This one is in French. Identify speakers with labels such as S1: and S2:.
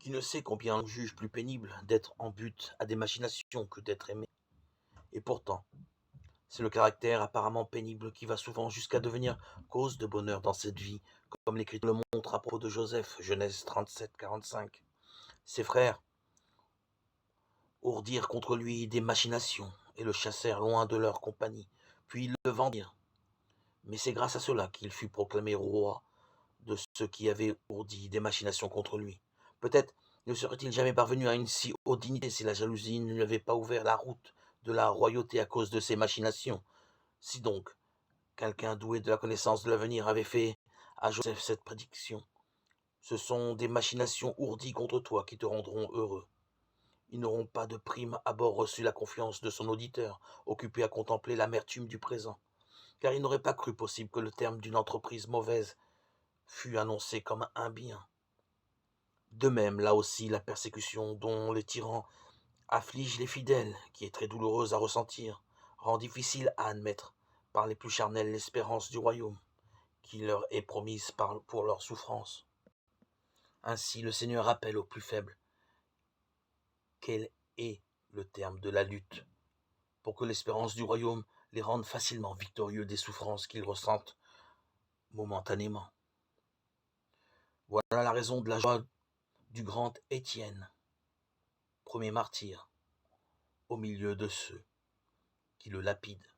S1: Qui ne sait combien on juge plus pénible d'être en but à des machinations que d'être aimé. Et pourtant, c'est le caractère apparemment pénible qui va souvent jusqu'à devenir cause de bonheur dans cette vie, comme l'Écriture le montre à propos de Joseph, Genèse 37-45. Ses frères ourdirent contre lui des machinations et le chassèrent loin de leur compagnie, puis ils le vendirent. Mais c'est grâce à cela qu'il fut proclamé roi de ceux qui avaient ourdi des machinations contre lui. Peut-être ne serait-il jamais parvenu à une si haute dignité si la jalousie ne lui avait pas ouvert la route de la royauté à cause de ses machinations. Si donc quelqu'un doué de la connaissance de l'avenir avait fait à Joseph cette prédiction, ce sont des machinations ourdies contre toi qui te rendront heureux. Ils n'auront pas de prime abord reçu la confiance de son auditeur, occupé à contempler l'amertume du présent, car il n'aurait pas cru possible que le terme d'une entreprise mauvaise fût annoncé comme un bien. De même, là aussi, la persécution dont les tyrans afflige les fidèles, qui est très douloureuse à ressentir, rend difficile à admettre par les plus charnels l'espérance du royaume, qui leur est promise pour leur souffrance. Ainsi, le Seigneur rappelle aux plus faibles quel est le terme de la lutte, pour que l'espérance du royaume les rende facilement victorieux des souffrances qu'ils ressentent momentanément. Voilà la raison de la joie du grand Étienne, premier martyr, au milieu de ceux qui le lapident.